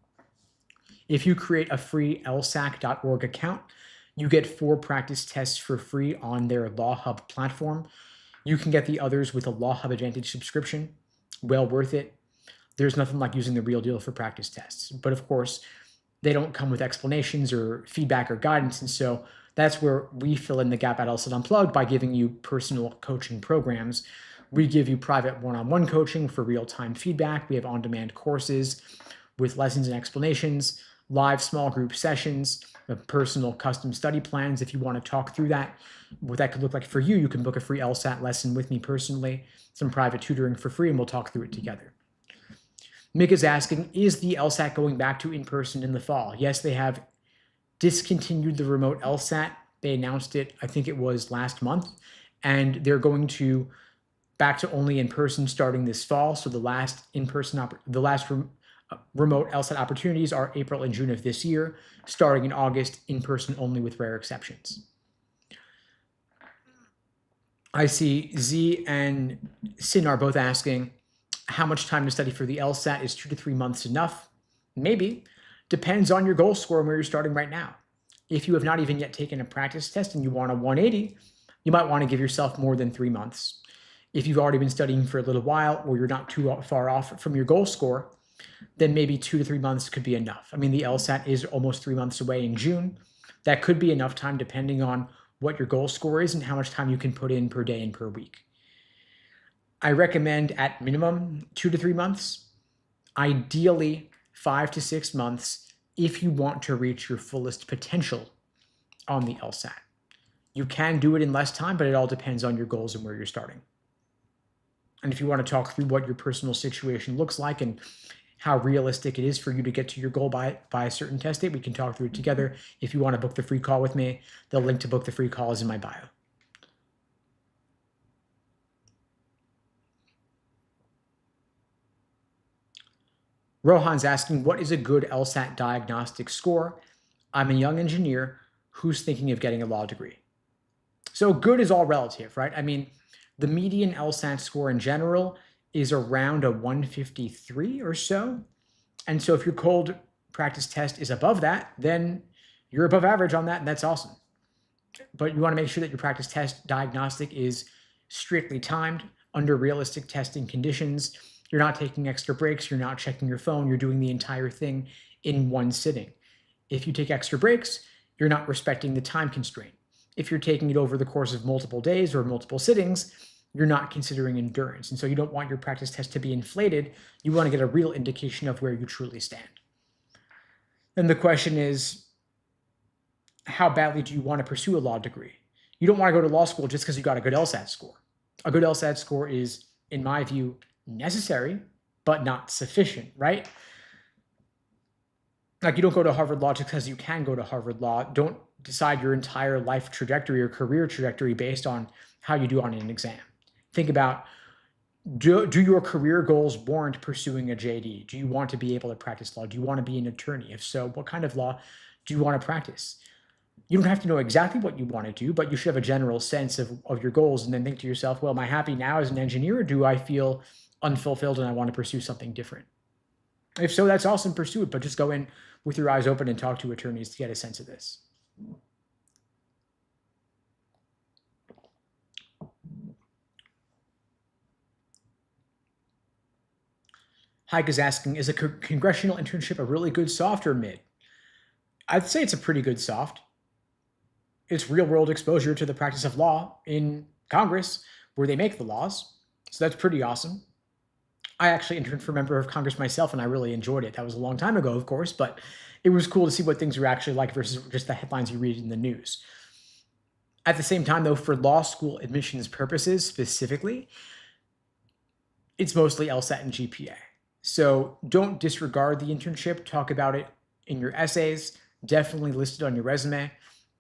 If you create a free lsac.org account, you get 4 practice tests for free on their Law Hub platform. You can get the others with a Law Hub Advantage subscription. Well worth it. There's nothing like using the real deal for practice tests. But of course, they don't come with explanations or feedback or guidance. And so that's where we fill in the gap at LSAT Unplugged by giving you personal coaching programs. We give you private one-on-one coaching for real-time feedback. We have on-demand courses with lessons and explanations, live small group sessions, personal custom study plans. If you want to talk through that, what that could look like for you, you can book a free LSAT lesson with me personally, some private tutoring for free, and we'll talk through it together. Mick is asking, is the LSAT going back to in-person in the fall? Yes, they have discontinued the remote LSAT. They announced it, I think it was last month, and they're going to back to only in-person starting this fall. So the last remote LSAT opportunities are April and June of this year, starting in August, in-person only with rare exceptions. I see Z and Sin are both asking, how much time to study for the LSAT? Is 2 to 3 months enough? Maybe. Depends on your goal score and where you're starting right now. If you have not even yet taken a practice test and you want a 180, you might want to give yourself more than 3 months. If you've already been studying for a little while or you're not too far off from your goal score, then maybe 2 to 3 months could be enough. I mean, the LSAT is almost 3 months away in June. That could be enough time depending on what your goal score is and how much time you can put in per day and per week. I recommend at minimum 2 to 3 months, ideally 5 to 6 months if you want to reach your fullest potential on the LSAT. You can do it in less time, but it all depends on your goals and where you're starting. And if you want to talk through what your personal situation looks like and how realistic it is for you to get to your goal by a certain test date, we can talk through it together. If you want to book the free call with me, the link to book the free call is in my bio. Rohan's asking, what is a good LSAT diagnostic score? I'm a young engineer who's thinking of getting a law degree. So good is all relative, right? I mean, the median LSAT score in general is around a 153 or so. And so if your cold practice test is above that, then you're above average on that, and that's awesome. But you want to make sure that your practice test diagnostic is strictly timed under realistic testing conditions. You're not taking extra breaks. You're not checking your phone. You're doing the entire thing in one sitting. If you take extra breaks, you're not respecting the time constraint. If you're taking it over the course of multiple days or multiple sittings, you're not considering endurance. And so you don't want your practice test to be inflated. You want to get a real indication of where you truly stand. Then the question is, how badly do you want to pursue a law degree? You don't want to go to law school just because you got a good LSAT score. A good LSAT score is, in my view, necessary, but not sufficient, right? Like, you don't go to Harvard Law just because you can go to Harvard Law. Don't decide your entire life trajectory or career trajectory based on how you do on an exam. Think about, do your career goals warrant pursuing a JD? Do you want to be able to practice law? Do you want to be an attorney? If so, what kind of law do you want to practice? You don't have to know exactly what you want to do, but you should have a general sense of your goals, and then think to yourself, well, am I happy now as an engineer, or do I feel unfulfilled and I want to pursue something different? If so, that's awesome, pursue it, but just go in with your eyes open and talk to attorneys to get a sense of this. Hike is asking, is a congressional internship a really good soft or mid? I'd say it's a pretty good soft. It's real-world exposure to the practice of law in Congress, where they make the laws. So that's pretty awesome. I actually interned for a member of Congress myself, and I really enjoyed it. That was a long time ago, of course, but it was cool to see what things were actually like versus just the headlines you read in the news. At the same time, though, for law school admissions purposes specifically, it's mostly LSAT and GPA. So don't disregard the internship. Talk about it in your essays. Definitely list it on your resume.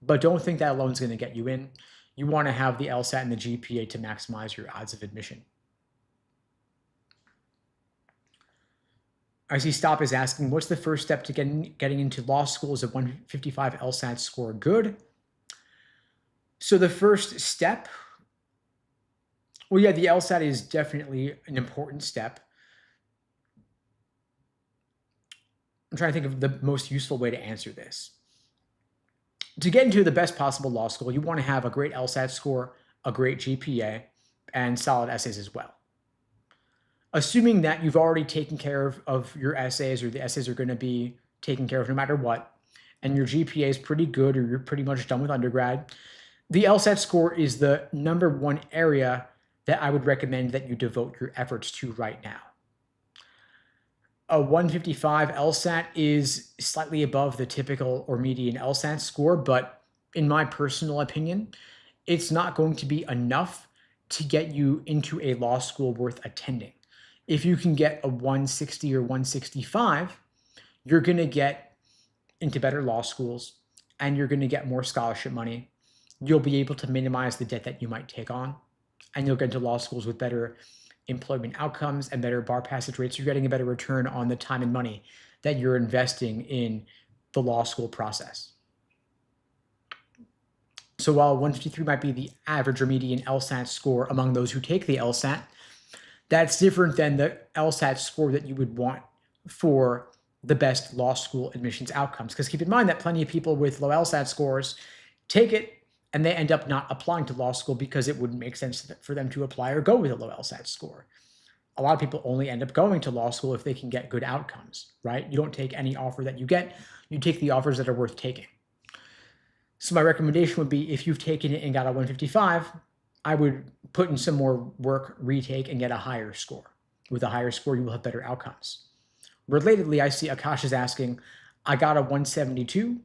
But don't think that alone is going to get you in. You want to have the LSAT and the GPA to maximize your odds of admission. I see Stop is asking, what's the first step to getting into law school? Is a 155 LSAT score good? So the first step, well, yeah, the LSAT is definitely an important step. I'm trying to think of the most useful way to answer this. To get into the best possible law school, you want to have a great LSAT score, a great GPA, and solid essays as well. Assuming that you've already taken care of your essays, or the essays are going to be taken care of no matter what, and your GPA is pretty good, or you're pretty much done with undergrad, the LSAT score is the number one area that I would recommend that you devote your efforts to right now. A 155 LSAT is slightly above the typical or median LSAT score, but in my personal opinion, it's not going to be enough to get you into a law school worth attending. If you can get a 160 or 165, you're going to get into better law schools, and you're going to get more scholarship money. You'll be able to minimize the debt that you might take on, and you'll get into law schools with better employment outcomes and better bar passage rates. You're getting a better return on the time and money that you're investing in the law school process. So while 153 might be the average or median LSAT score among those who take the LSAT, that's different than the LSAT score that you would want for the best law school admissions outcomes. Because keep in mind that plenty of people with low LSAT scores take it and they end up not applying to law school because it wouldn't make sense for them to apply or go with a low LSAT score. A lot of people only end up going to law school if they can get good outcomes, right? You don't take any offer that you get, you take the offers that are worth taking. So my recommendation would be, if you've taken it and got a 155, I would put in some more work, retake, and get a higher score. With a higher score, you will have better outcomes. Relatedly, I see Akash is asking, I got a 172.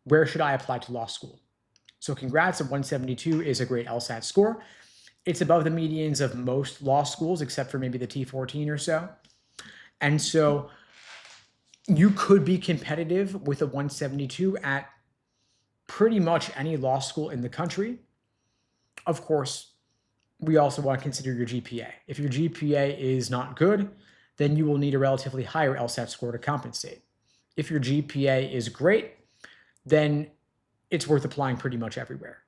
Where should I apply to law school? So congrats, a 172 is a great LSAT score. It's above the medians of most law schools, except for maybe the T14 or so. And so you could be competitive with a 172 at pretty much any law school in the country. Of course, we also want to consider your GPA. If your GPA is not good, then you will need a relatively higher LSAT score to compensate. If your GPA is great, then it's worth applying pretty much everywhere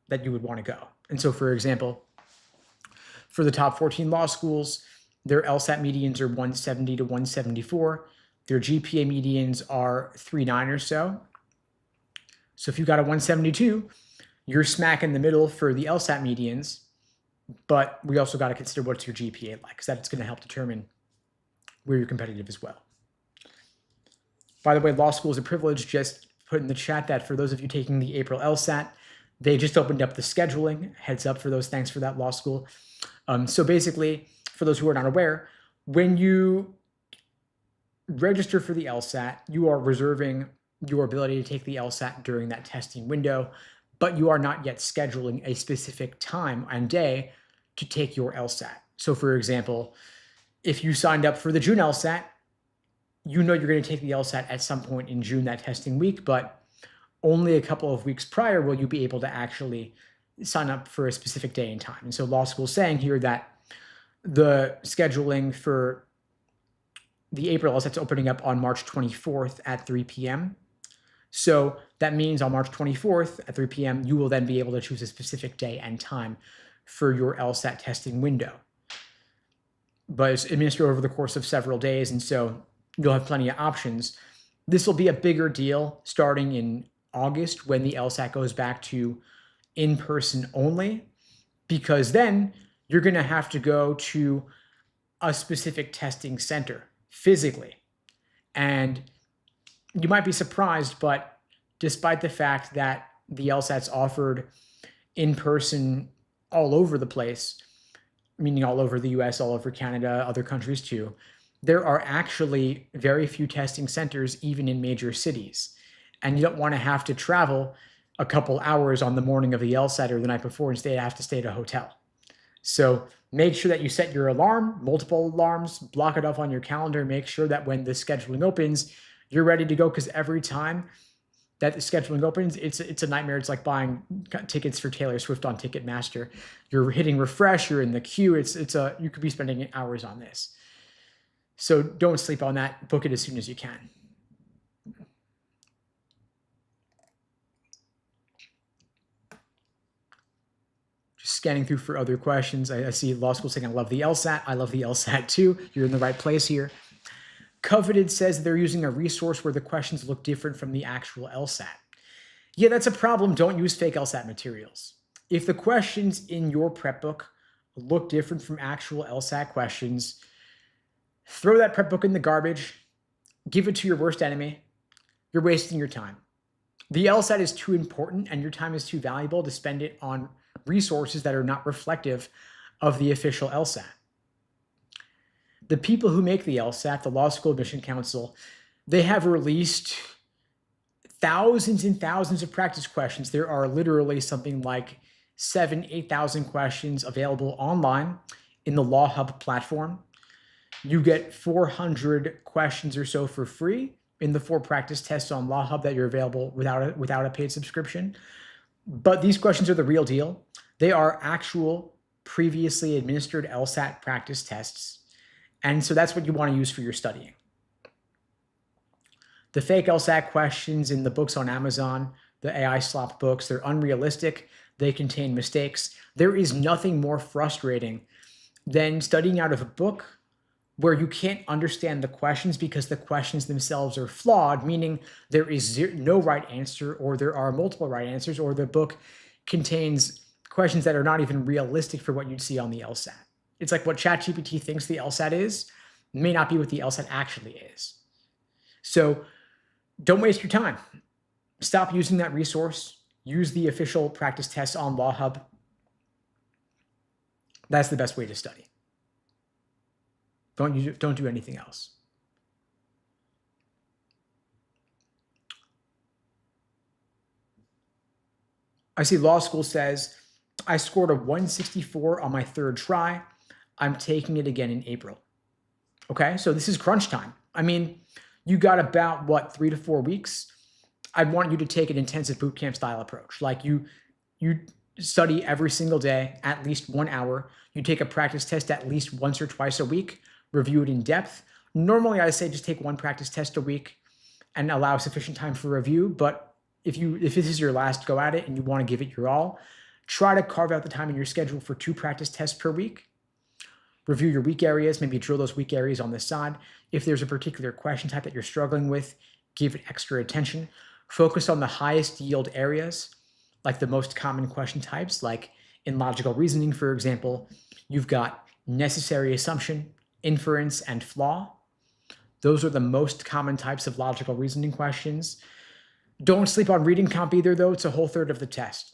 that you would want to go. And so, for example, for the top 14 law schools, their LSAT medians are 170 to 174. Their GPA medians are 3.9 or so. So if you got a 172, you're smack in the middle for the LSAT medians, but we also got to consider what's your GPA like, because that's going to help determine where you're competitive as well. By the way, law school is a privilege. Just put in the chat that for those of you taking the April LSAT, they just opened up the scheduling. Heads up for those. Thanks for that, law school. So basically, for those who are not aware, when you register for the LSAT, you are reserving your ability to take the LSAT during that testing window, but you are not yet scheduling a specific time and day to take your LSAT. So for example, if you signed up for the June LSAT, you know you're going to take the LSAT at some point in June, that testing week, but only a couple of weeks prior will you be able to actually sign up for a specific day and time. And so law school is saying here that the scheduling for the April LSAT's opening up on March 24th at 3 p.m. So that means on March 24th at 3 p.m., you will then be able to choose a specific day and time for your LSAT testing window. But it's administered over the course of several days, and so you'll have plenty of options. This will be a bigger deal starting in August when the LSAT goes back to in-person only, because then you're going to have to go to a specific testing center physically. And you might be surprised, but despite the fact that the LSAT's offered in person all over the place, meaning all over the US, all over Canada, other countries too, there are actually very few testing centers even in major cities. And you don't want to have to travel a couple hours on the morning of the LSAT or the night before and have to stay at a hotel. So make sure that you set your alarm, multiple alarms, block it off on your calendar, make sure that when the scheduling opens, you're ready to go, because every time that the scheduling opens, it's a nightmare. It's like buying tickets for Taylor Swift on Ticketmaster. You're hitting refresh, you're in the queue. You could be spending hours on this. So don't sleep on that. Book it as soon as you can. Just scanning through for other questions. I see law school saying, I love the LSAT. I love the LSAT too. You're in the right place here. Coveted says they're using a resource where the questions look different from the actual LSAT. Yeah, that's a problem. Don't use fake LSAT materials. If the questions in your prep book look different from actual LSAT questions, throw that prep book in the garbage. Give it to your worst enemy. You're wasting your time. The LSAT is too important and your time is too valuable to spend it on resources that are not reflective of the official LSAT. The people who make the LSAT, the Law School Admission Council, they have released thousands and thousands of practice questions. There are literally something like 7,000 to 8,000 questions available online in the Law Hub platform. You get 400 questions or so for free in the 4 practice tests on Law Hub that you're available without a paid subscription. But these questions are the real deal. They are actual previously administered LSAT practice tests. And so that's what you want to use for your studying. The fake LSAT questions in the books on Amazon, the AI slop books, they're unrealistic. They contain mistakes. There is nothing more frustrating than studying out of a book where you can't understand the questions because the questions themselves are flawed, meaning there is no right answer, or there are multiple right answers, or the book contains questions that are not even realistic for what you'd see on the LSAT. It's like what ChatGPT thinks the LSAT is may not be what the LSAT actually is. So don't waste your time. Stop using that resource. Use the official practice tests on Law Hub. That's the best way to study. Don't do anything else. I see law school says, I scored a 164 on my 3rd try. I'm taking it again in April. Okay, so this is crunch time. I mean, you got about, 3 to 4 weeks? I want you to take an intensive bootcamp style approach. Like you study every single day, at least 1 hour. You take a practice test at least once or twice a week, review it in depth. Normally, I say just take 1 practice test a week and allow sufficient time for review. But if this is your last go at it and you want to give it your all, try to carve out the time in your schedule for 2 practice tests per week. Review your weak areas, maybe drill those weak areas on the side. If there's a particular question type that you're struggling with, give it extra attention. Focus on the highest yield areas, like the most common question types, like in logical reasoning, for example, you've got necessary assumption, inference, and flaw. Those are the most common types of logical reasoning questions. Don't sleep on reading comp either, though. It's a whole third of the test.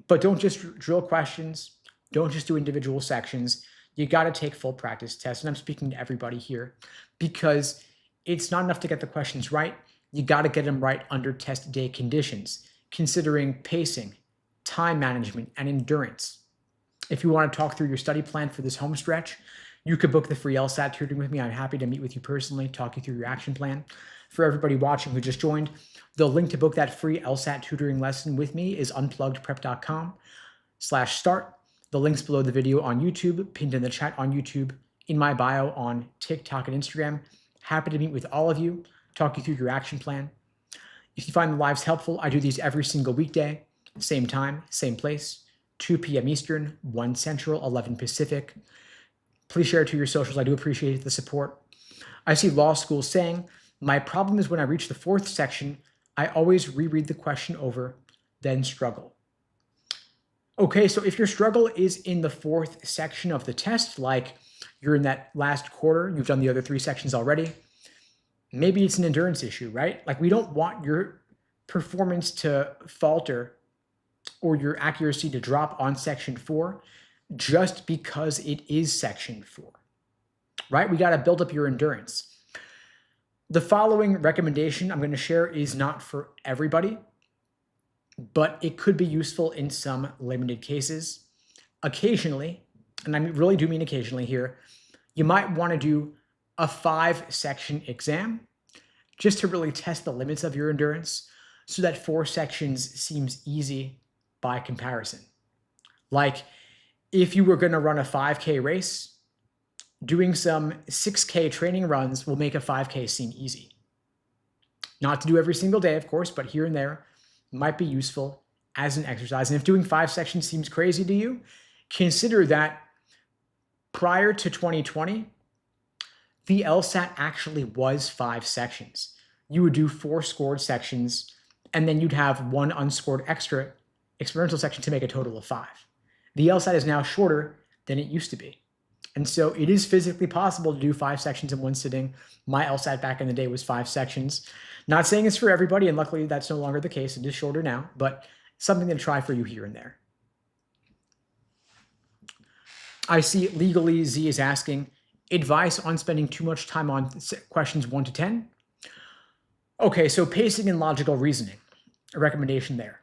But don't just drill questions. Don't just do individual sections. You got to take full practice tests. And I'm speaking to everybody here because it's not enough to get the questions right. You got to get them right under test day conditions, considering pacing, time management, and endurance. If you want to talk through your study plan for this home stretch, you could book the free LSAT tutoring with me. I'm happy to meet with you personally, talk you through your action plan. For everybody watching who just joined, the link to book that free LSAT tutoring lesson with me is unpluggedprep.com/start. The link's below the video on YouTube, pinned in the chat on YouTube, in my bio on TikTok and Instagram. Happy to meet with all of you, talk you through your action plan. If you find the lives helpful, I do these every single weekday, same time, same place, 2 p.m. Eastern, 1 Central, 11 Pacific. Please share it to your socials. I do appreciate the support. I see law school saying, my problem is when I reach the 4th section, I always reread the question over, then struggle. Okay, so if your struggle is in the 4th section of the test, like you're in that last quarter, you've done the other 3 sections already, maybe it's an endurance issue, right? Like we don't want your performance to falter or your accuracy to drop on section 4 just because it is section 4, right? We got to build up your endurance. The following recommendation I'm going to share is not for everybody, but it could be useful in some limited cases. Occasionally, and I really do mean occasionally here, you might want to do a 5-section exam just to really test the limits of your endurance so that 4 sections seems easy by comparison. Like if you were going to run a 5K race, doing some 6K training runs will make a 5K seem easy. Not to do every single day, of course, but here and there might be useful as an exercise. And if doing 5 sections seems crazy to you, consider that prior to 2020, the LSAT actually was 5 sections. You would do 4 scored sections, and then you'd have 1 unscored extra experimental section to make a total of 5. The LSAT is now shorter than it used to be. And so it is physically possible to do 5 sections in one sitting. My LSAT back in the day was 5 sections. Not saying it's for everybody, and luckily that's no longer the case. It is shorter now, but something to try for you here and there. I see Legally Z is asking, advice on spending too much time on questions 1 to 10? Okay, so pacing and logical reasoning, a recommendation there.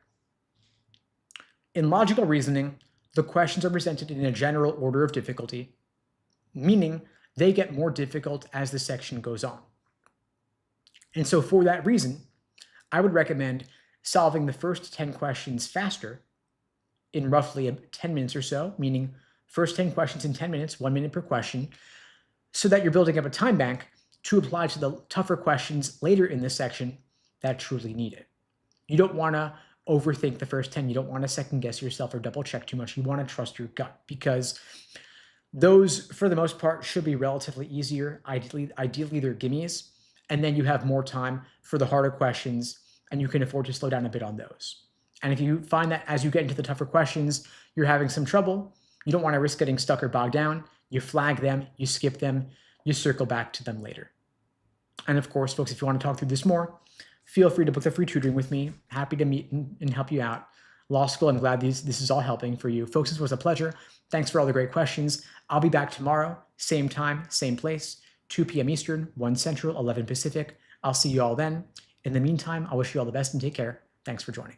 In logical reasoning, the questions are presented in a general order of difficulty, meaning they get more difficult as the section goes on. And so for that reason, I would recommend solving the first 10 questions faster in roughly 10 minutes or so, meaning first 10 questions in 10 minutes, 1 minute per question, so that you're building up a time bank to apply to the tougher questions later in this section that truly need it. You don't want to overthink the first 10. You don't want to second guess yourself or double check too much. You want to trust your gut, because those, for the most part, should be relatively easier. Ideally they're gimmies, and then you have more time for the harder questions, and you can afford to slow down a bit on those. And if you find that as you get into the tougher questions, you're having some trouble, you don't want to risk getting stuck or bogged down. You flag them, you skip them, you circle back to them later. And of course, folks, if you want to talk through this more, feel free to book the free tutoring with me. Happy to meet and help you out. Law school, I'm glad this is all helping for you. Folks, this was a pleasure. Thanks for all the great questions. I'll be back tomorrow, same time, same place, 2 p.m. Eastern, 1 Central, 11 Pacific. I'll see you all then. In the meantime, I wish you all the best and take care. Thanks for joining.